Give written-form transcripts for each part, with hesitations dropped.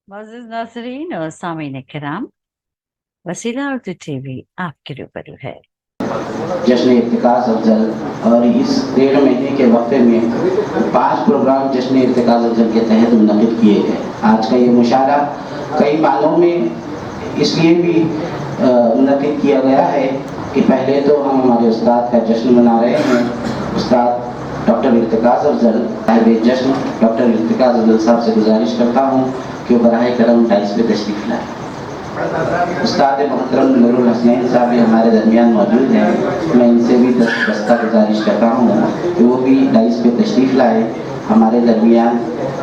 मोअज़्ज़िज़ नाज़रीन और सामीन किराम, वसीला उर्दू टीवी आपके रूबरू है। जश्न इर्तिकाज़ अफ़ज़ल और इस 1.5 महीने के वक्फे में 5 प्रोग्राम जश्न इर्तिकाज़ अफ़ज़ल के तहत मुनक़िद किए गए। आज का ये मुशारा कई मानों में इसलिए भी मुनक़िद किया गया है कि पहले तो हम हमारे उस्ताद का जश्न मना रहे हैं। उस्ताद डॉक्टर इर्तिकाज़ अफ़ज़ल साहिब जश्न डॉक्टर इर्तिकाज़ अफ़ज़ल साहब से गुजारिश करता हूँ कि वो बराह करम डाइस पे तशरीफ़ लाएँ। उस्ताद मोहतरम नूरुल हसनैन साहब भी हमारे दरमियान मौजूद हैं। मैं इनसे भी दस्ता गुजारिश करता हूँ कि वो भी डाइस पे तशरीफ़ लाए। हमारे दरमियान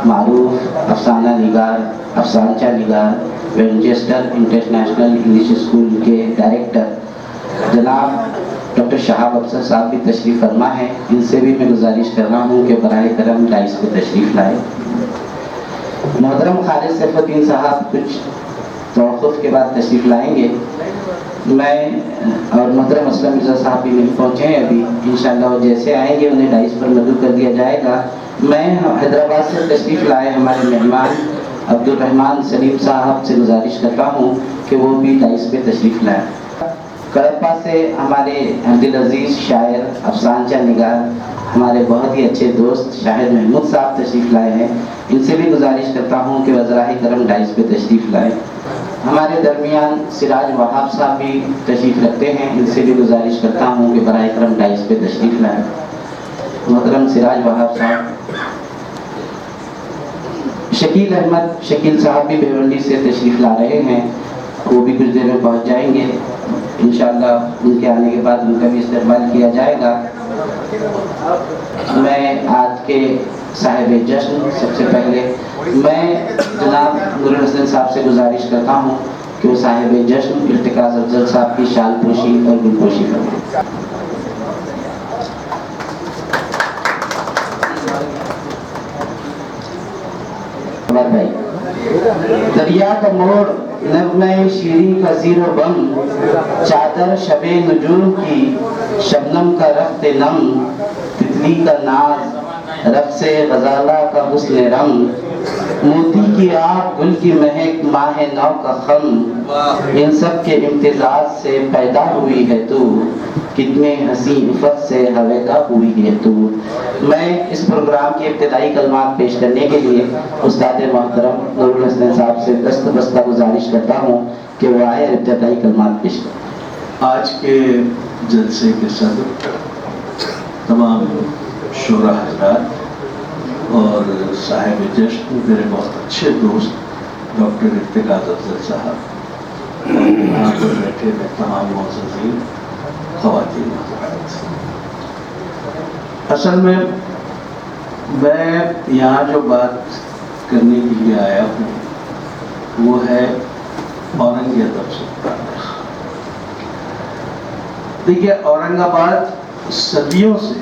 मारूफ अफसाना निगार अफसानचा निगार विंचेस्टर इंटरनेशनल इंग्लिश स्कूल के डायरेक्टर जनाब डॉक्टर शहाब अफसर साहब भी तशरीफ़ फरमा है। इनसे भी मैं गुजारिश कर रहा हूँ कि बराह करम डाइस पे तशरीफ़ लाए। मोहतरम खालिद सैफुद्दीन साहब कुछ तवक़्क़ुफ़ के बाद तशरीफ़ लाएंगे। मैं और मोहतरम असलम मिर्ज़ा साहब भी नहीं पहुँचे हैं अभी। इंशाअल्लाह वो जैसे आएंगे उन्हें डाइस पर मदू कर दिया जाएगा। मैं हैदराबाद से तशरीफ़ लाए हमारे मेहमान अब्दुल रहमान सलीम साहब से गुजारिश करता हूँ कि वो भी डाइस पे तशरीफ़ लाएँ। कड़प्पा से हमारे अब्दुल अजीज़ शायर अफसानचा निगार हमारे बहुत ही अच्छे दोस्त शाहिद महमूद साहब तशरीफ़ लाए हैं। इनसे भी गुजारिश करता हूँ कि वज़राए करम डाइस पे तशरीफ़ लाएँ। हमारे दरमियान सिराज वहाब साहब भी तशरीफ़ रखते हैं। इनसे भी गुजारिश करता हूँ कि बराए करम डाइस पे तशरीफ़ लाएँ। मोहतरम सिराज वहाब साहब, शकील अहमद शकील साहब भी भिवंडी से तशरीफ़ ला रहे हैं। वो भी कुछ देर में पहुँच जाएंगे। इंशाअल्लाह उनके आने के बाद उनका भी इस्तेमाल किया जाएगा। मैं आज के साहिब जश्न सबसे पहले मैं जनाब नूरुल हसन साहब से गुजारिश करता हूँ कि वो साहिब जश्न इर्तिकाज़ अफ़ज़ल साहब की शाल पोशी और गुलपोशी करें। भाई दरिया का मोड़ नग़्मे शीरी का ज़ीरो बम चादर शबे नजूम की शबनम का रफ्ते नम तितली का नाज रफ्से गजाला का हुस्न रंग मोती की आग गुल की महक माह नौ का खम इन सब के इम्तिजाज से पैदा हुई है तू कितने हसी उफ़क़ से हवेदा हुई है तू। मैं इस प्रोग्राम के इब्तिदाई कलमात पेश करने के लिए उस्ताद मोहतरम नूरुल हसन साहब से दस्त बस्ता गुजारिश करता हूँ कि वो आए इब्तिदाई कलमात पेश करें। आज के जलसे के सदर तमाम शोरा हज़रात और साहिब जश्न मेरे बहुत अच्छे दोस्त डॉक्टर इर्तिकाज़ अफ़ज़ल साहब और यहाँ पर बैठे हुए तमाम मुअज़्ज़िज़ीन ख़वातीन हज़रात, असल में मैं यहाँ जो बात करने के लिए आया हूँ वो है औरंगाबाद से। देखिए, औरंगाबाद सदियों से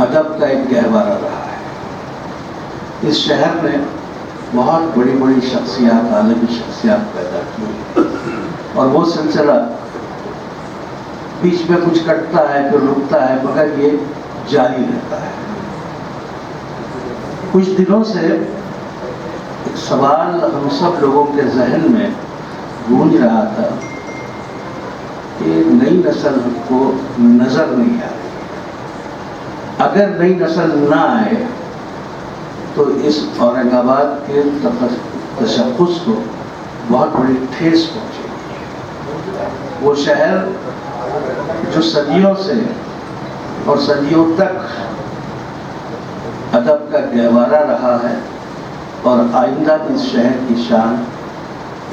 अदब का एक गहवारा रहा है। इस शहर में बहुत बड़ी बड़ी शख्सियात आलमी शख्सियात पैदा की और वो सिलसिला बीच में कुछ कटता है फिर रुकता है मगर ये जारी रहता है। कुछ दिनों से एक सवाल हम सब लोगों के जहन में गूंज रहा था कि नई नस्ल को नज़र नहीं आ रही। अगर नई नस्ल ना आए तो इस औरंगाबाद के तशख़्ख़ुस को बहुत बड़ी ठेस पहुँचेगी। वो शहर जो सदियों से और सदियों तक अदब का गहवारा रहा है और आइंदा इस शहर की शान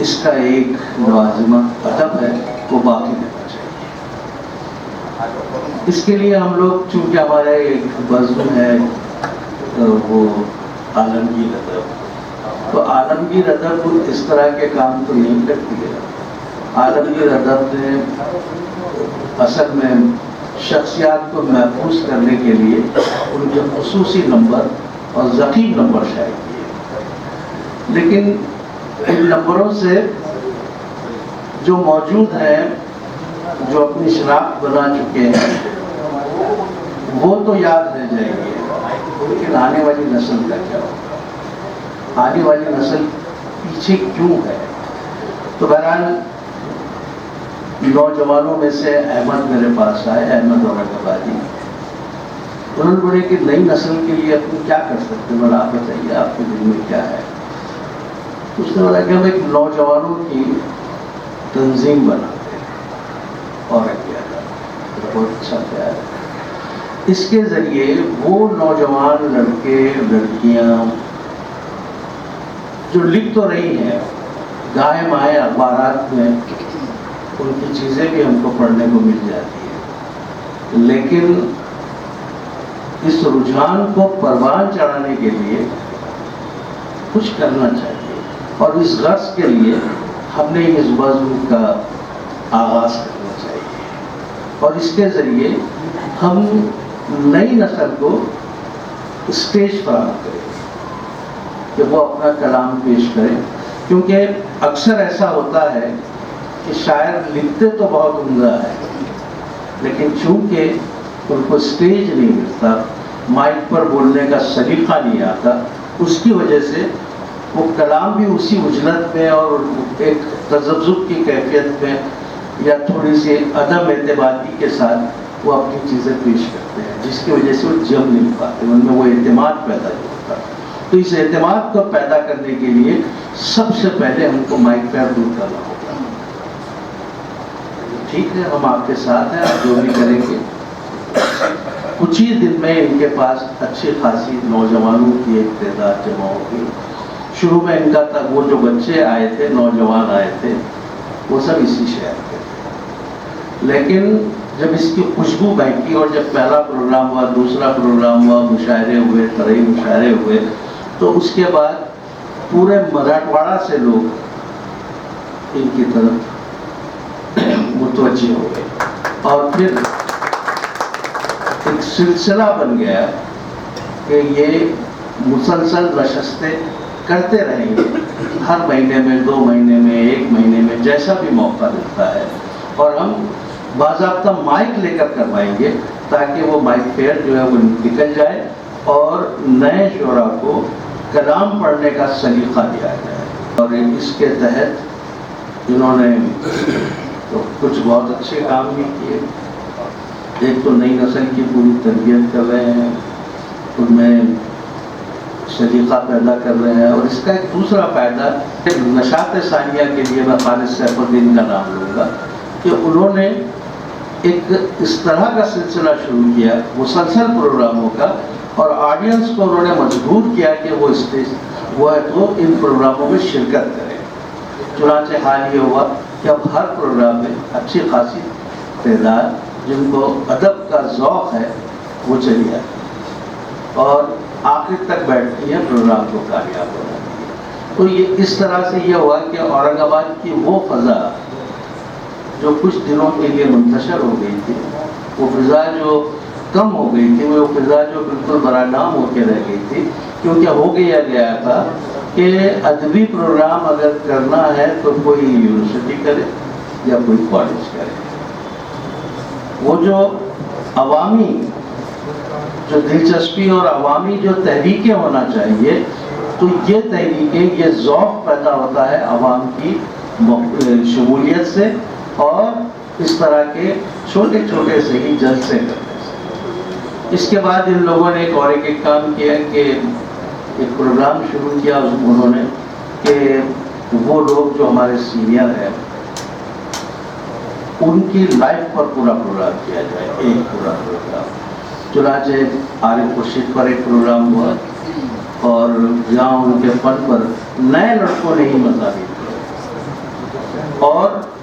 इसका एक नवाज़िमा अदब है वो बाकी रहना चाहिए। इसके लिए हम लोग चूँकि हमारे एक बज़्म है वो आलमगीर अदब, तो आलमगीर अदब इस तरह के काम तो नहीं करती है। आलमगीर अदब ने असल में शख्सियात को महफूज करने के लिए उनके खुसूसी नंबर और ज़कीर नंबर शायद किए, लेकिन इन नंबरों से जो मौजूद हैं जो अपनी शनाख्त बना चुके हैं वो तो याद रह जाएंगे, लेकिन आने वाली नस्ल का क्या होगा। आने वाली नस्ल पीछे क्यों है। तो बहरहाल नौजवानों में से अहमद मेरे पास आए, अहमद औरंगाबादी। उन्होंने बोले कि नई नस्ल के लिए अपन क्या कर सकते हैं, बोला आप बताइए आपके दिल में क्या है। उसने बोला कि हम एक नौजवानों की तंजीम बनाते हैं और बहुत अच्छा प्यार है। इसके ज़रिए वो नौजवान लड़के लड़कियां जो लिख तो रही हैं गाहे माहे अखबारात में, उनकी चीज़ें भी हमको पढ़ने को मिल जाती है, लेकिन इस रुझान को परवान चढ़ाने के लिए कुछ करना चाहिए, और इस गर्ज के लिए हमने इस बज़्म का आगाज़ करना चाहिए, और इसके ज़रिए हम नई नस्ल को स्टेज फराहम करें कि वो अपना कलाम पेश करें। क्योंकि अक्सर ऐसा होता है कि शायर लिखते तो बहुत उम्दा है, लेकिन चूंकि उनको स्टेज नहीं मिलता, माइक पर बोलने का सलीका नहीं आता, उसकी वजह से वो कलाम भी उसी उजलत में और एक तज़ब्ज़ुब की कैफियत में या थोड़ी सी अदम एतमादी के साथ वो अपनी चीज़ें पेश करते हैं, जिसकी वजह से वो जम नहीं पाते, उनमें वो एतमाद पैदा नहीं होता। तो इस एतमाद को पैदा करने के लिए सबसे पहले हमको माइक पर दूर करना होगा। ठीक है, हम आपके साथ हैं, आप जो भी करेंगे। कुछ ही दिन में इनके पास अच्छी खासी नौजवानों की एक तादाद जमा होगी। शुरू में इनका तक वो जो बच्चे आए थे, नौजवान आए थे, वो सब इसी शहर के थे, लेकिन जब इसकी खुशबू बहकी और जब पहला प्रोग्राम हुआ, दूसरा प्रोग्राम हुआ, मुशायरे हुए, तरई मुशायरे हुए, तो उसके बाद पूरे मराठवाड़ा से लोग इनकी तरफ मुतवज्जे हो गए, और फिर एक सिलसिला बन गया कि ये मुसलसल नशस्तें करते रहेंगे, हर महीने में, 2 महीने में, 1 महीने में, जैसा भी मौका मिलता है, और हम बाज़ाब्ता माइक लेकर करवाएंगे ताकि वो माइक फेयर जो है वो निकल जाए और नए शुरा को कलाम पढ़ने का सलीका दिया जाए। और इसके तहत इन्होंने तो कुछ बहुत अच्छे काम भी किए। एक तो नई नस्ल की पूरी तरबियत कर रहे हैं, उनमें सलीका पैदा कर रहे हैं, और इसका एक दूसरा फ़ायदा नशात सानिया के लिए मैं खालिद सैफुद्दीन का नाम लूँगा कि उन्होंने एक इस तरह का सिलसिला शुरू किया मुसलसल प्रोग्रामों का, और ऑडियंस को उन्होंने मजबूर किया कि वो है तो इन प्रोग्रामों में शिरकत करें। चुनांचे हाल ये हुआ कि अब हर प्रोग्राम में अच्छी खासी तादाद जिनको अदब का ज़ौक़ है वो चली आती है और आखिर तक बैठती है, प्रोग्राम को कामयाब बनाती है। तो ये इस तरह से ये हुआ कि औरंगाबाद की वो फ़ज़ा जो कुछ दिनों के लिए मुंतशर हो गई थी, वो फ़िज़ा जो कम हो गई थी, वो फ़िज़ा जो बिल्कुल बरानाम होकर रह गई थी, क्योंकि हो गया था कि अदबी प्रोग्राम अगर करना है तो कोई यूनिवर्सिटी करे या कोई कॉलेज करे। वो जो अवामी जो दिलचस्पी और अवामी जो तहरीकें होना चाहिए, तो ये तहरीकें, ये ज़ौक़ पैदा होता है अवाम की शमूलियत से और इस तरह के छोटे छोटे से ही जलसे करने से। इसके बाद इन लोगों ने एक काम किया कि एक प्रोग्राम शुरू किया उन्होंने कि वो लोग जो हमारे सीनियर हैं उनकी लाइफ पर पूरा प्रोग्राम किया जाए, एक पूरा प्रोग्राम। चुनाचे आरिफ खुर्शीद पर एक प्रोग्राम हुआ और जहाँ उनके फन पर नए लड़कों ने ही मज़ाहिर किया, और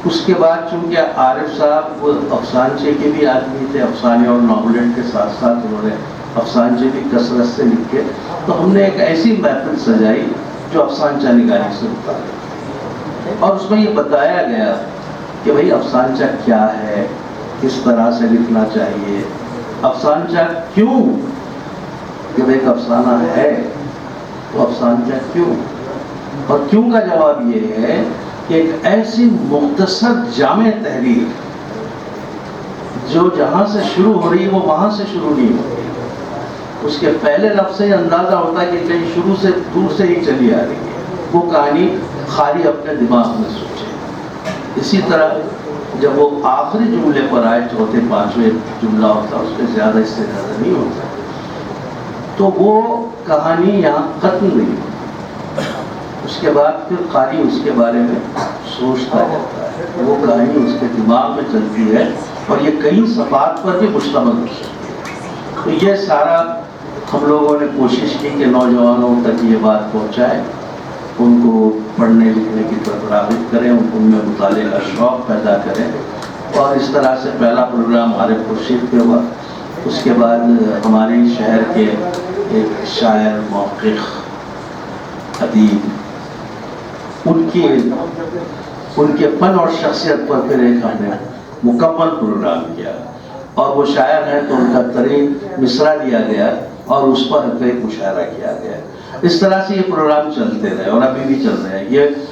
उसके बाद चूँकि आरिफ साहब अफसानचे के भी आदमी थे, अफसाने और नॉवलेट के साथ साथ उन्होंने अफसानचे भी कसरत से लिखे, तो हमने एक ऐसी महफिल सजाई जो अफसानचा निगारी से उतारे, और उसमें ये बताया गया कि भाई अफसानचा क्या है, किस तरह से लिखना चाहिए, अफसानचा क्यों, कि भाई अफसाना है तो अफसानचा क्यों। और क्यों का जवाब ये है कि एक ऐसी मुख्तसर जामे तहरीर जो जहाँ से शुरू हो रही है वो वहाँ से शुरू नहीं हो रही, اس کے پہلے لفظ سے اندازہ ہوتا ہے کہ کہیں شروع سے دور سے ہی چلی آ رہی ہے. وہ کہانی خالی اپنے دماغ میں سوچے. اسی طرح جب وہ آخری جملے پر آئے, چوتھے پانچویں جملہ ہوتا, اس پہ زیادہ اس سے زیادہ نہیں ہوتا, تو وہ کہانی یہاں ختم نہیں. اس کے بعد پھر قاری اس کے بارے میں سوچتا رہتا ہے, وہ کہانی اس کے دماغ میں چلتی ہے اور یہ کئی صفحات پر بھی مشتمل ہوتی ہے. تو یہ سارا ہم لوگوں نے کوشش کی کہ نوجوانوں تک یہ بات پہنچائے, ان کو پڑھنے لکھنے کی طرف راغب کریں, ان میں مطالعے کا شوق پیدا کریں. اور اس طرح سے پہلا پروگرام ہمارے خورشید پہ ہوا. اس کے بعد ہمارے شہر کے ایک شاعر, محقق, ادیب, ان کے فن اور شخصیت پر پھر ایک ہم نے مکمل پروگرام کیا. اور وہ شاعر ہیں تو ان کا ترین مصرع دیا گیا اور اس پر ایک مشاعرہ کیا گیا. اس طرح سے یہ پروگرام چلتے رہے اور ابھی بھی چل رہے ہیں.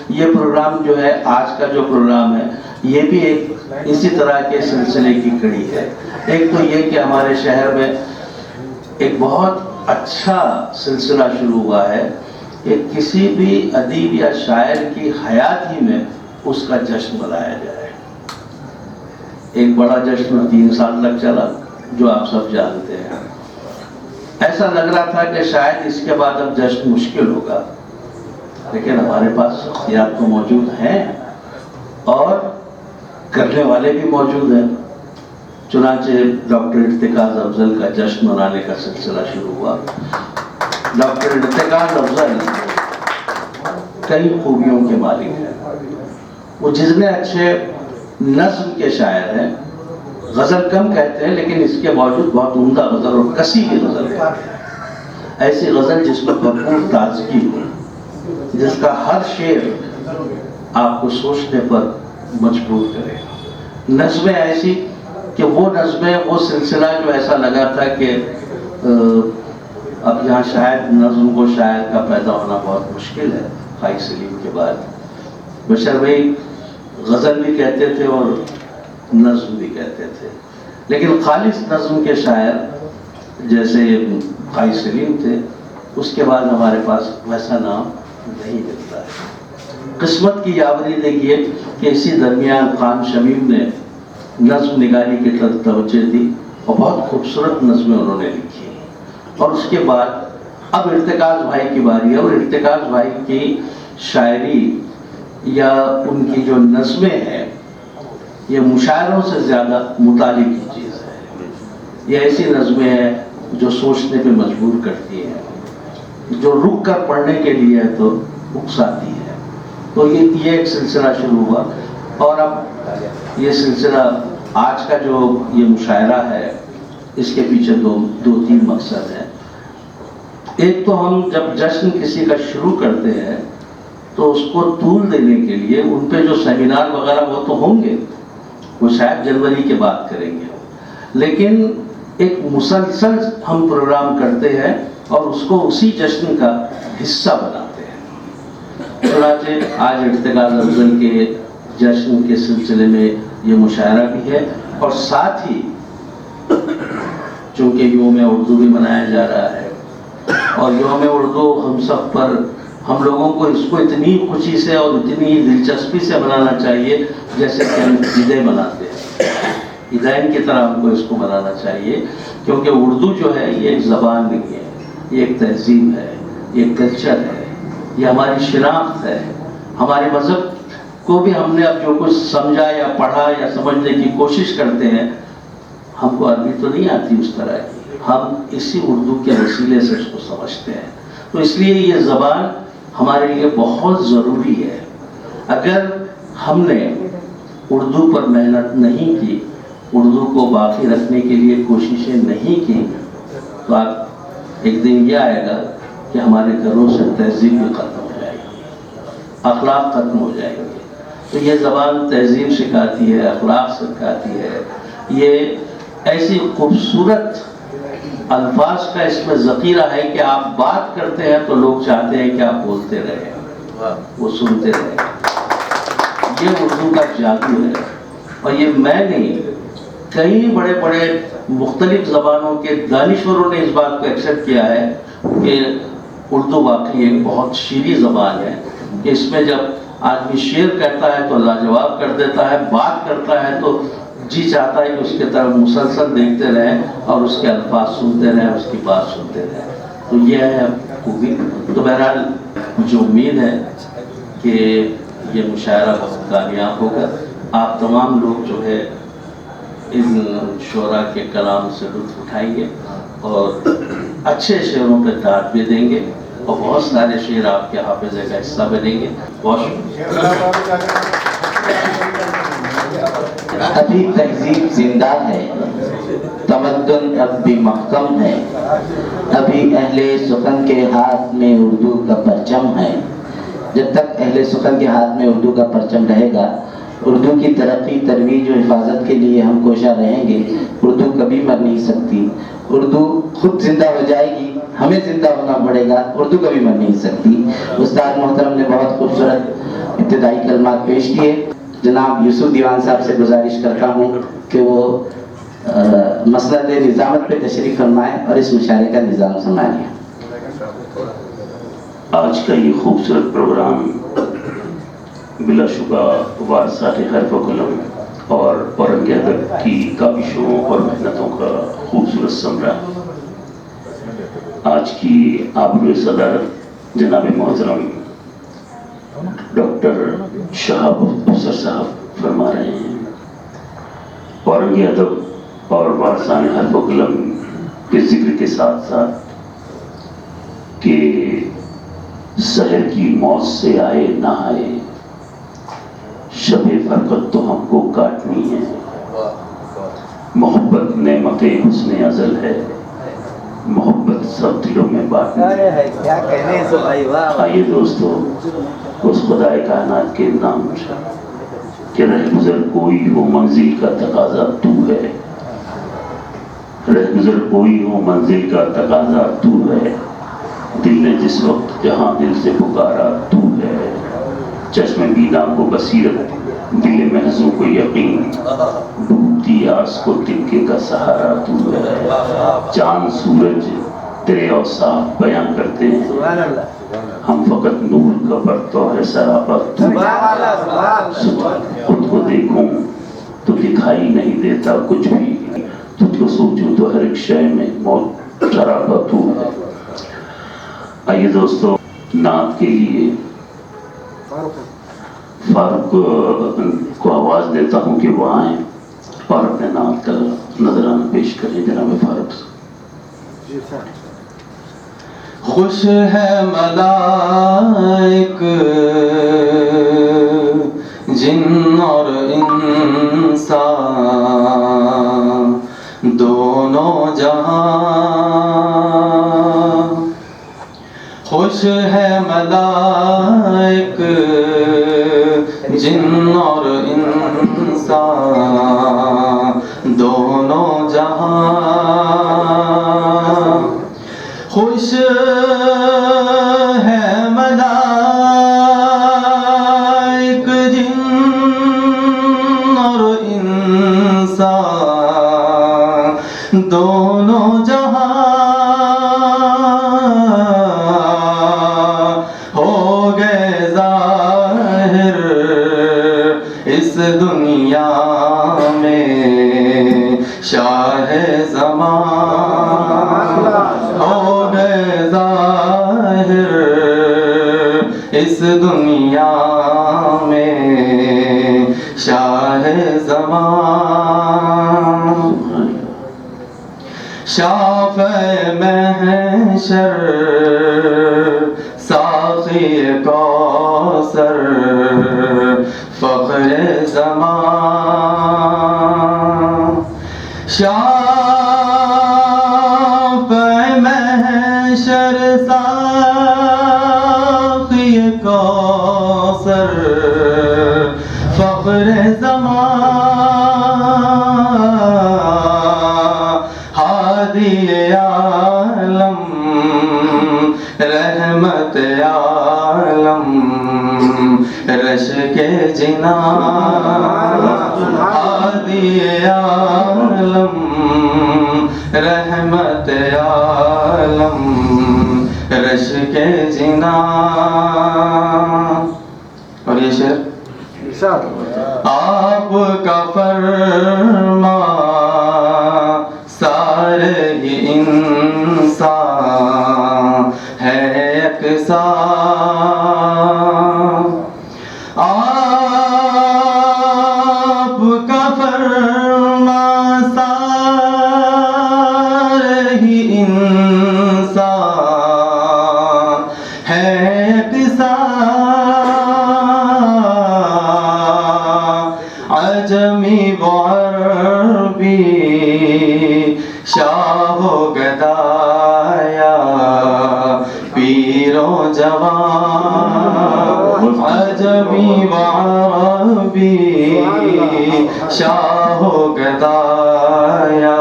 یہ پروگرام جو ہے, آج کا جو پروگرام ہے, یہ بھی ایک اسی طرح کے سلسلے کی کڑی ہے. ایک تو یہ کہ ہمارے شہر میں ایک بہت اچھا سلسلہ شروع ہوا ہے کہ کسی بھی ادیب یا شاعر کی حیات ہی میں اس کا جشن منایا جائے. ایک بڑا جشن 3 سال تک چلا, جو آپ سب جانتے ہیں. ایسا لگ رہا تھا کہ شاید اس کے بعد اب جشن مشکل ہوگا, لیکن ہمارے پاس شخصیات تو موجود ہیں اور کرنے والے بھی موجود ہیں. چنانچہ ڈاکٹر ارتکاز افضل کا جشن منانے کا سلسلہ شروع ہوا. ڈاکٹر ارتکاز افضل کئی خوبیوں کے مالک ہیں. وہ جتنے اچھے نظم کے شاعر ہیں, غزل کم کہتے ہیں لیکن اس کے باوجود بہت عمدہ غزل اور کسی بھی غزل کہتے ہیں. ایسی غزل جس میں بھرپور تازگی ہو, جس کا ہر شعر آپ کو سوچنے پر مجبور کرے. نظمیں ایسی کہ وہ نظمیں, وہ سلسلہ جو ایسا لگا تھا کہ اب یہاں شاید نظم کو شاعر کا پیدا ہونا بہت مشکل ہے. خائی سلیم کے بعد بشر بھائی غزل بھی کہتے تھے اور نظم بھی کہتے تھے, لیکن خالص نظم کے شاعر جیسے خائی سلیم تھے, اس کے بعد ہمارے پاس ویسا نام نہیں ملتا ہے. قسمت کی یاوری دیکھیے کہ اسی درمیان خان شمیم نے نظم نگاری کی طرف توجہ دی اور بہت خوبصورت نظمیں انہوں نے لکھی. اور اس کے بعد اب ارتکاز بھائی کی باری ہے, اور ارتکاز بھائی کی شاعری یا ان کی جو نظمیں ہیں یہ مشاعروں سے زیادہ مطالعے کی چیز ہے. یہ ایسی نظمیں ہیں جو سوچنے پہ مجبور کرتی ہیں, جو رک کر پڑھنے کے لیے تو اکساتی ہے. تو یہ ایک سلسلہ شروع ہوا. اور اب یہ سلسلہ آج کا جو یہ مشاعرہ ہے, اس کے پیچھے دو تین مقصد ہیں. ایک تو ہم جب جشن کسی کا شروع کرتے ہیں تو اس کو طول دینے کے لیے ان پہ جو سیمینار وغیرہ وہ تو ہوں گے, وہ شاید جنوری کے بعد کریں گے, لیکن ایک مسلسل ہم پروگرام کرتے ہیں اور اس کو اسی جشن کا حصہ بناتے ہیں. چنانچہ آج ارتکاز افضل کے جشن کے سلسلے میں یہ مشاعرہ بھی ہے, اور ساتھ ہی چونکہ یوم اردو بھی منایا جا رہا ہے, اور یوم اردو ہم سب پر, ہم لوگوں کو اس کو اتنی خوشی سے اور اتنی دلچسپی سے منانا چاہیے جیسے کہ ہم عیدیں مناتے ہیں. عیدین کی طرح ہم کو اس کو منانا چاہیے, کیونکہ اردو جو ہے یہ ایک زبان نہیں ہے, یہ ایک تہذیب ہے, یہ ایک کلچر ہے, یہ ہماری شناخت ہے. ہمارے مذہب کو بھی ہم نے اب جو کچھ سمجھا یا پڑھا یا سمجھنے کی کوشش کرتے ہیں, ہم کو عربی تو نہیں آتی اس طرح کی, ہم اسی اردو کے وسیلے سے اس کو سمجھتے ہیں. تو اس لیے یہ زبان ہمارے لیے بہت ضروری ہے. اگر ہم نے اردو پر محنت نہیں کی, اردو کو باقی رکھنے کے لیے کوششیں نہیں کی, تو آپ ایک دن یہ آئے گا کہ ہمارے گھروں سے تہذیب بھی ختم ہو جائے گی, اخلاق ختم ہو جائیں گے. تو یہ زبان تہذیب سکھاتی ہے, اخلاق سکھاتی ہے. یہ ایسی خوبصورت الفاظ کا اس میں ذخیرہ ہے کہ آپ بات کرتے ہیں تو لوگ چاہتے ہیں کہ آپ بولتے رہیں, وہ سنتے رہیں. یہ اردو کا جادو ہے. اور یہ میں نہیں, کئی بڑے بڑے مختلف زبانوں کے دانشوروں نے اس بات کو ایکسیپٹ کیا ہے کہ اردو واقعی ایک بہت شیریں زبان ہے کہ اس میں جب آدمی شعر کہتا ہے تو لاجواب کر دیتا ہے، بات کرتا ہے تو جی چاہتا ہے کہ اس کی طرف مسلسل دیکھتے رہیں اور اس کے الفاظ سنتے رہیں، اس کی بات سنتے رہیں. تو یہ ہے خوبی. تو بہرحال مجھے امید ہے کہ یہ مشاعرہ بہت کامیاب ہوگا. آپ تمام لوگ جو ہے ان شعراء کے کلام سے لطف اٹھائیں گے اور اچھے شعروں پہ داد بھی دیں گے اور بہت سارے شعر آپ کے حافظے کا حصہ بنیں گے. بہت شکریہ. ابھی تہذیب زندہ ہے، تمدن اب بھی محکم ہے، ابھی اہل سخن کے ہاتھ میں اردو کا پرچم ہے. جب تک اہل سخن کے ہاتھ میں اردو کا پرچم رہے گا، اردو کی ترقی، ترویج و حفاظت کے لیے ہم کوشاں رہیں گے. اردو کبھی مر نہیں سکتی، اردو خود زندہ ہو جائے گی، ہمیں زندہ ہونا پڑے گا. اردو کبھی مر نہیں سکتی. استاد محترم نے بہت خوبصورت ابتدائی کلمات پیش کیے. جناب یوسف دیوان صاحب سے گزارش کرتا ہوں کہ وہ مسند نظامت پہ تشریف فرمائیں اور اس مشاعرے کا نظام سنبھالیں. آج کا یہ خوبصورت پروگرام بلا شبہ وارثات حرف و قلم اور اورنگ ادب کی کاوشوں اور محنتوں کا خوبصورت ثمرہ. آج کی آبرو صدارت جناب محترم ڈاکٹر شہاب افسر صاحب فرما رہے ہیں. اورنگ ادب اور وارثان حرف و قلم کے ذکر کے ساتھ ساتھ کہ سحر کی موت سے آئے نہ آئے، شب فرقت تو ہم کو کاٹنی ہے. محبت نعمت حسن ازل ہے، محبت سب دلوں میں بانٹنی ہے. آئیے دوستو اس خدائے کائنات کے نام کہ رہ گزر کوئی ہو منزل کا تقاضا تو ہے، رہ گزر کوئی ہو منزل کا تقاضا تو ہے. دل نے جس وقت جہاں دل سے پکارا تو ہے، چشم بینا کو بصیرت، دل محضوں کو یقین، ڈوبتی آس کو تنکے کا سہارا تو ہے. چاند سورج تیرے اوصاف بیان کرتے ہیں، ہم فقط نور کا برتو ہے سراپا تو ہے. خود کو دیکھوں تو دکھائی نہیں دیتا کچھ بھی، تجھ کو سوچوں تو ہر ایک شے میں موت شرابہ تو ہے. آئیے دوستو نعت کے لیے فاروق کو آواز دیتا ہوں کہ وہ آئیں اور اپنے نعت کا نظرانہ پیش کریں. جناب فاروق صاحب. خوش ہے ملائک جن اور انسان دونوں جہاں، خوش ہے ملائک جن اور انسان دونوں جہاں. خوش ہے ملائک جن اور انسان دونوں جہاں. ہو گئے ظاہر اس دنیا میں شاہ زمان، ہو گئے ظاہر اس دنیا میں شاہ زمان. شافع محشر ساقی کوثر فخر زمان. شافع محشر ساقی کوثر فخر زمان. ہادی عالم رحمت رحمت عالم رش کے جنا ہادی عالم رحمت عالم رش کے جنا. اور یہ شعر آپ کا فرما سارے ہی انسان ہے یکساں. آپ کا فرما سارے ہی انسان ہے یکساں. عجمی و عربی شاہ و گدایا پیر و جوان. عجمی و عربی شاہ و گدایا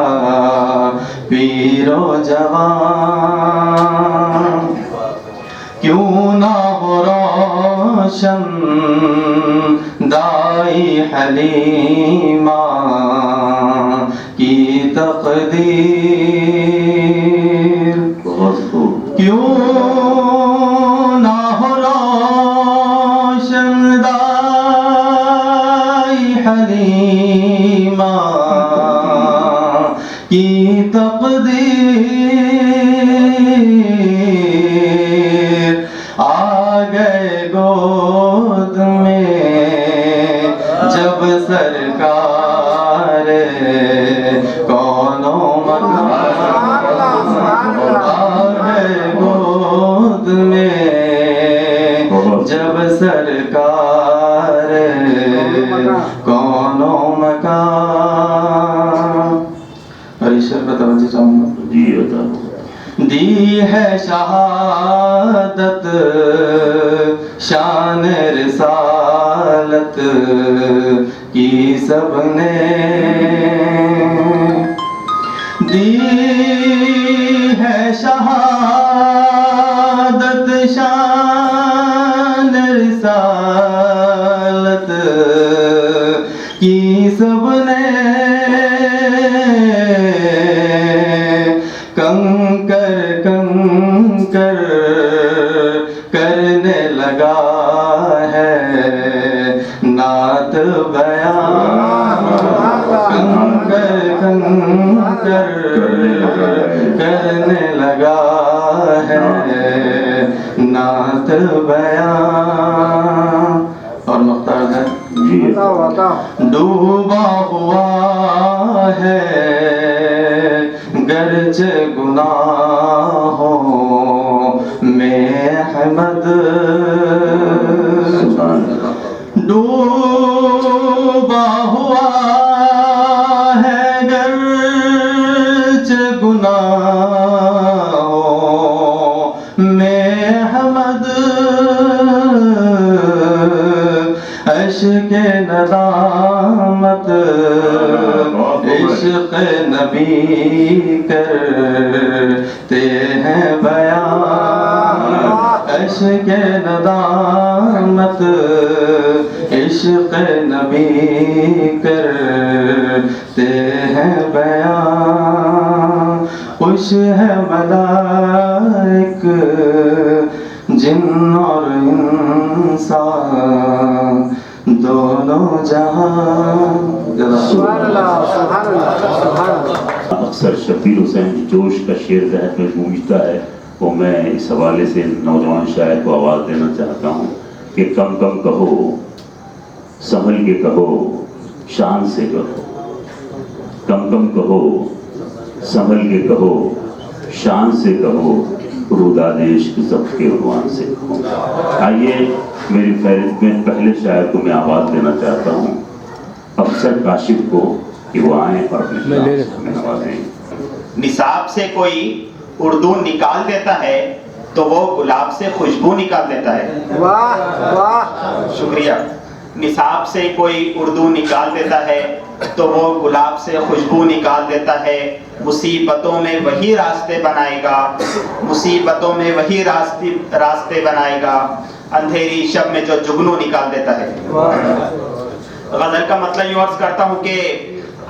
پیر و جوان. کیوں نہ ہو روشن دائی حلیمہ کی تقدیر. کیوں نہ ہو روشن دائی حلیمہ کی تقدیر. آ گئے گود میں جب سرکار کون و مکان. آ گئے گود میں جب سرکار کون و مکان. اور اس شعر پر توجہ چاہوں گا. جی عطا. دی ہے شہادت شان رسالت کی سب نے. دی ہے شہادت شان رسالت کی سب نے. کنکر کنکر کرنے لگا ہے نعت بیان. کنکر کنکر کرنے لگا ہے نعت بیان. اور مختار ہے. ڈوبا ہوا ہے گرچہ گناہوں میں احمد. ڈوبا ہوا ہے گرچہ گناہوں میں احمد. عشق ندامت عشق نبی کرتے ہیں بیان. عشق ندامت عشق نبی کرتے ہیں بیان. خوش ہے ملائک جن اور انسان دونوں جہاں. اکثر شبیر حسین جوش کا شعر ذہن میں گونجتا ہے، وہ میں اس حوالے سے نوجوان شاعر کو آواز دینا چاہتا ہوں کہ کم کم کہو، سنبھل کے کہو، شان سے کہو. کم کم کہو، سنبھل کے کہو، شان سے کہو، روداد عشق ضبط کے عنوان سے کہو. آئیے میری فہرست میں پہلے شاعر کو میں آواز دینا چاہتا ہوں، افسر کاشف کو، کہ وہ آئیں اور اپنے میں نوازیں. نصاب سے کوئی اردو نکال دیتا ہے تو وہ گلاب سے خوشبو نکال دیتا ہے. واہ واہ. شکریہ. निसाब से कोई उर्दू निकाल देता है तो वो गुलाब से खुशबू निकाल देता है। मुसीबतों में वही रास्ते बनाएगा, मुसीबतों में वही रास्ते बनाएगा, अंधेरी शब में जो जुगनू निकाल देता है। गजल का मतलब यूं अर्ज करता हूं कि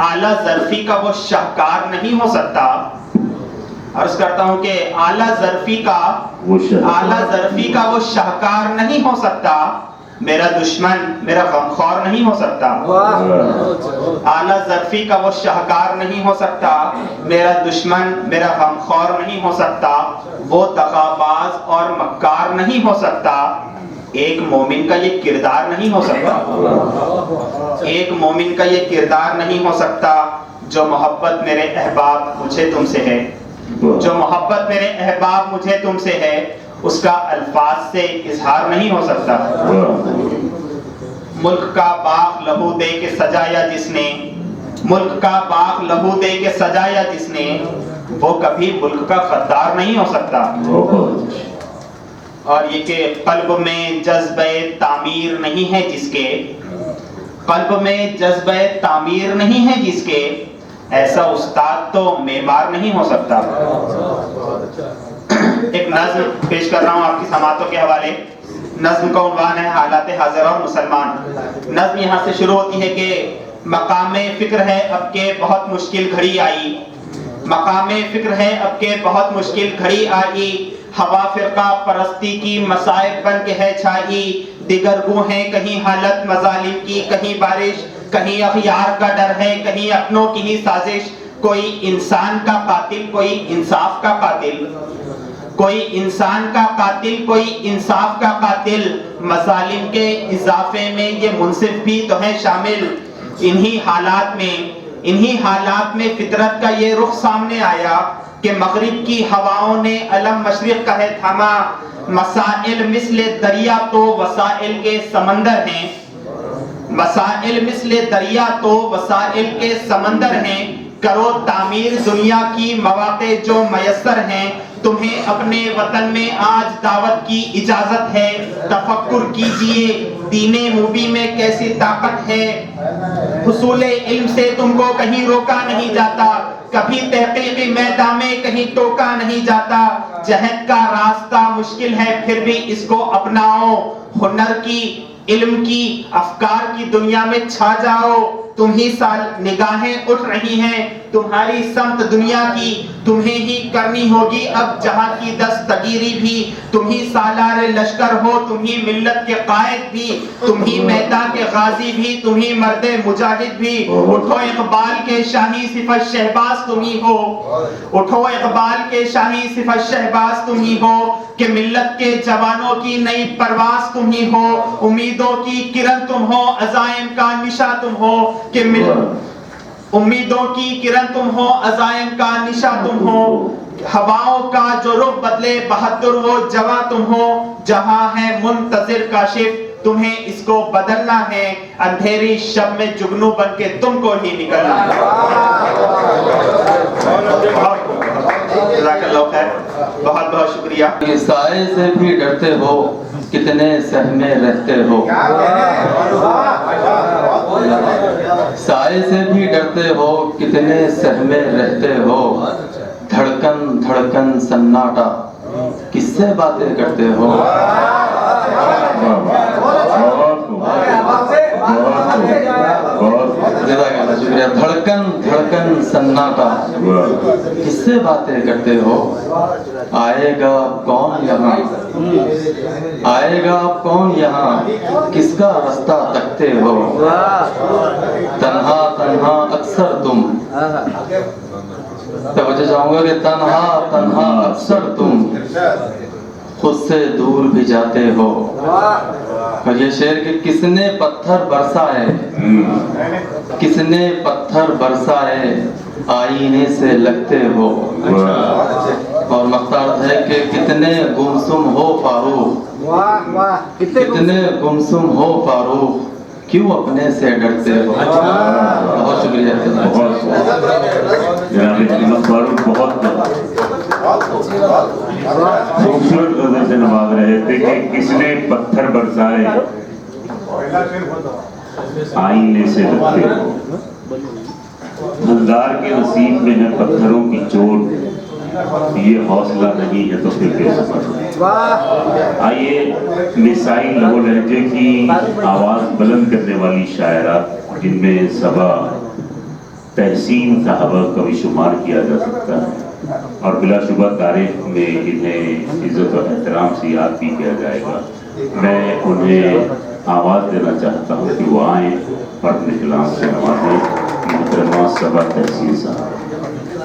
आला ज़र्फी का वो शाहकार नहीं हो सकता। अर्ज करता हूं कि आला ज़र्फी का वो शाहकार नहीं हो सकता, मेरा दुश्मन मेरा गमख्वार नहीं हो सकता। आला ज़र्फी का वो शाहकार नहीं हो सकता, मेरा दुश्मन मेरा गमख्वार नहीं हो सकता, वो दगाबाज और मक्कार नहीं हो सकता, एक मोमिन का ये किरदार नहीं हो सकता, एक मोमिन का ये किरदार नहीं हो सकता, जो मोहब्बत मेरे अहबाब मुझे तुमसे है, जो मोहब्बत मेरे अहबाब मुझे तुमसे है, उसका अल्फाज से इजहार नहीं हो सकता। मुल्क का बाग लहू दे के सजाया जिसने, मुल्क का बाग लहू दे के सजाया जिसने, वो कभी मुल्क का गद्दार नहीं हो सकता। और ये कि कल्ब में जज्बे तामीर नहीं है जिसके, कल्ब में जज्बे तामीर नहीं है जिसके, ऐसा उस्ताद तो मेमार नहीं हो सकता। एक नज़्म पेश कर रहा हूँ आपकी समातों के हवाले। नज़्म का उन्वान है हालात हाज़िर और मुसलमान। नज़्म यहाँ से शुरू होती है कि मकामे फिक्र है अब के बहुत मुश्किल घड़ी आई, मकामे फिक्र है अब के बहुत मुश्किल घड़ी आई, हवा फिरका परस्ती की मसाइब बन के है छाई, दिगर गो है कहीं हालत मजालिम की, कहीं बारिश, कहीं अखियार का डर है, कहीं अपनों की ही साजिश, कोई इंसान का कातिल कोई इंसाफ का कातिल, कोई इंसान का कातिल कोई इंसाफ का कातिल, मजालिम के इजाफे में ये मुनसिफ भी तो है शामिल। इन्हीं हालात में फितरत का ये रुख सामने आया कि मगरिब की हवाओं ने अलम मशरिक का है थामा, मसाइल मिस्ले दरिया तो वसाइल के समंदर हैं, मसाइल मिस्ले दरिया तो वसाइल के समंदर हैं, करो तामीर दुनिया की मवाक़े जो मयस्सर हैं, तुम्हें अपने वतन में आज दावत की इजाजत है, तफक्कुर कीजिए दीने मुबी में कैसी ताकत है, हुसूले इल्म से तुमको कहीं रोका नहीं जाता, कभी तहकीकी मैदान में कहीं टोका नहीं जाता, जहद का रास्ता मुश्किल है फिर भी इसको अपनाओ, हुनर की इल्म की अफकार की दुनिया में छा जाओ, तुम ही साल निगाहें उठ रही हैं, तुम्हारी समत दुनिया की तुम्हें ही करनी होगी अब जहां की दस्तगीरी भी, तुम ही सालार लश्कर हो, तुम ही मिल्लत के कायद भी, तुम ही मैदान के गाजी भी, तुम ही मर्दे मुजाहिद भी, उठो इकबाल के शाही सिफत शहबाज तुम ही हो, उठो इकबाल के शाही सिफत शहबाज तुम ही हो, कि मिल्लत के जवानों की नई परवास तुम ही हो, उम्मीदों की किरण तुम हो, अज़ाइम का निशा तुम हो, कि उम्मीदों की किरण तुम हो, अज़ाइम का निशा तुम हो, हवाओं का जो रुख बदले बहादुर वो जवां तुम हो, जहां है मुंतज़िर काशिफ तुम्हें इसको बदलना है, अंधेरी शब में जुगनू बन के तुमको ही निकलना है। बहुत बहुत शुक्रिया। साए से भी डरते हो कितने सहमे रहते हो, साए से भी डरते हो कितने सहमे रहते हो, धड़कन धड़कन सन्नाटा किससे बातें करते हो, शुक्रिया। धड़कन धड़कन सन्नाटा किससे बातें करते हो, आएगा कौन यहाँ, आएगा कौन यहाँ, किसका रास्ता तकते हो, तन्हा तन्हा अक्सर तुम, तवज्जो चाहूंगा कि तन्हा तन्हा अक्सर तुम खुद से दूर भी जाते हो। और ये शेर कि किसने पत्थर बरसाए, किसने पत्थर बरसाए, आईने से लगते हो। और मख्तार है कि कितने गुमसुम हो फारूक, कितने गुमसुम हो फारूक, क्यों अपने से डरते हो। बहुत शुक्रिया। खूबसूरत गजल से नवाज रहे थे कि किसने पत्थर बरसाए आईने से लगते हो, फलदार के नसीब में है पत्थरों की चोट, ये हौसला नहीं है तो फिर कैसे समझो। आइए मिसाई लहो लहजे की आवाज़ बुलंद करने वाली शायरा, जिनमें सबा तहसीन साहबा का भी शुमार किया जा सकता है और बिलाशुबा तारीख में इन्हें इज़्ज़त और एहतराम से याद भी किया जाएगा। मैं उन्हें आवाज़ देना चाहता हूँ कि वो आएँ और अपने कलाम से नवाजें। मोहतरमा सबा तहसीन साहब।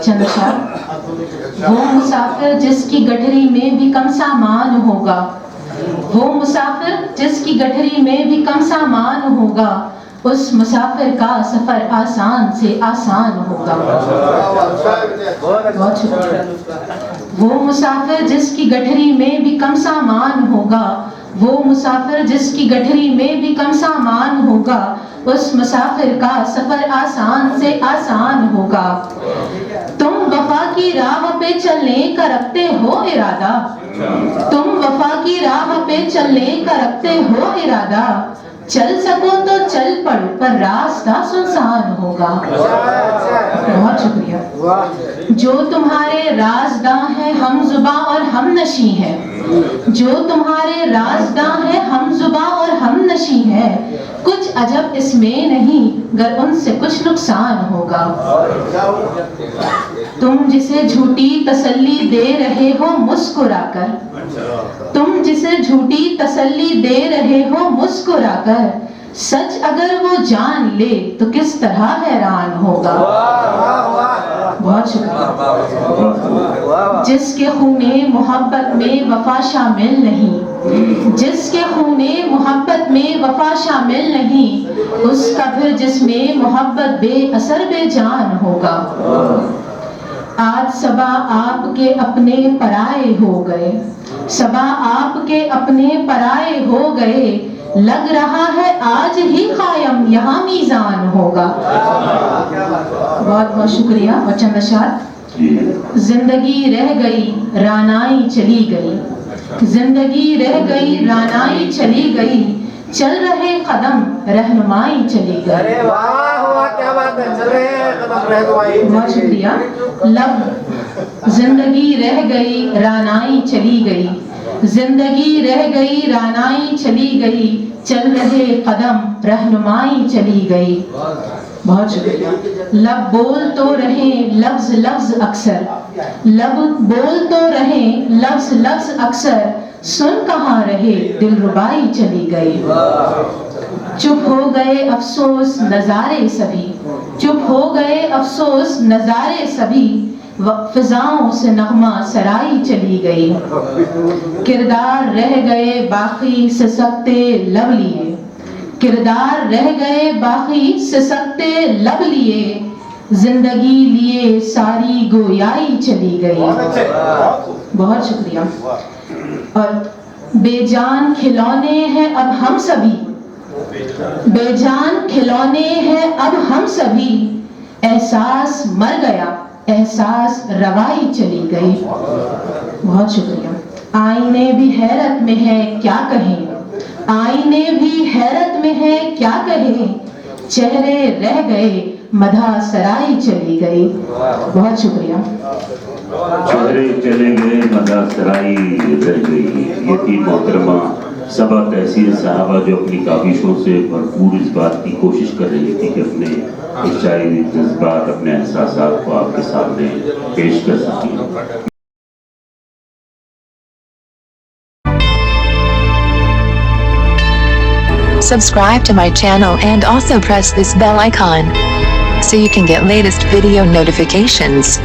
चंद साहब, वो मुसाफिर जिसकी गठरी में भी कम सामान होगा, वो मुसाफिर जिसकी गठरी में भी कम सामान होगा, उस मुसाफिर का सफर आसान से आसान होगा। बहुत शुक्रिया। वो मुसाफिर जिसकी गठरी में भी कम सामान होगा, वो मुसाफिर जिसकी गठरी में भी कम सामान होगा, उस मुसाफिर का सफर आसान से आसान होगा। तुम वफा की राह पे चलने का रखते हो इरादा, तुम वफा की राह पे चलने का रखते हो इरादा, चल सको तो चल पड़ो पर रास्ता सुनसान होगा। बहुत शुक्रिया। जो तुम्हारे राजदां हैं हम जुबां और हम नशी हैं, जो तुम्हारे राजदां हैं हम जुबां और हम नशी हैं, कुछ अजब इसमें नहीं गर उनसे कुछ नुकसान होगा। तुम जिसे झूठी तसल्ली दे रहे हो मुस्कुराकर, तुम जिसे झूठी तसल्ली दे रहे हो मुस्कुराकर, सच अगर वो जान ले तो किस तरह हैरान होगा। बहुत शुक्रिया। जिसके खूने मोहब्बत में वफा शामिल नहीं, जिसके खूने मोहब्बत में वफा शामिल नहीं, उसका फिर जिसमें मोहब्बत बेअसर बेजान होगा। आज सबा आपके अपने पराए हो गए, सबा आपके अपने पराए हो गए, लग रहा है आज ही कायम यहाँ मीज़ान होगा। बहुत बहुत शुक्रिया। और चंद अशार। जिंदगी रह गई रानाई चली गई, जिंदगी रह गई रानाई चली गई, चल रहे कदम रहनुमाई चली गई। अरे वाह वाह, क्या बात है, चल रहे हैं कदम रहनुमाई। बहुत शुक्रिया। लब जिंदगी रह गई रानाई चली गई, जिंदगी रह गई रानाई चली गई, चल रहे कदम रहनुमाई चली गई। बहुत शुक्रिया। लब बोल तो रहे लफ्ज लफ्ज अक्सर, लब बोल तो रहे लफ्ज लफ्ज अक्सर, सुन कहाँ रहे दिल रुबाई चली गई। चुप हो गए अफसोस नजारे सभी, चुप हो गए अफसोस नजारे सभी, फिजाओं से नगमा सराई चली गई। किरदार रह गए बाकी सिसकते लब लिए, किरदार रह गए बाकी सिसकते लब लिए, जिंदगी लिए सारी गोयाई चली गई। बहुत शुक्रिया। और बेजान खिलौने हैं अब हम सभी, बेजान खिलौने हैं अब हम सभी, एहसास मर गया एहसास रवाई चली गई। बहुत शुक्रिया। आईने भी हैरत में है क्या कहें, आईने भी हैरत में है क्या कहें, चेहरे रह गए मधा सराई चली गई। बहुत शुक्रिया। चेहरे चले गए मदा सराई रह गई। ये थी मोहतरमा सबा तहसीन साहबा, जो अपनी काविशों से भरपूर इस बात की कोशिश कर रही थी कि अपने शायरी जज्बात, अपने एहसासात को आपके सामने पेश कर सकें। Subscribe to my channel and also press this bell icon so you can get latest video notifications.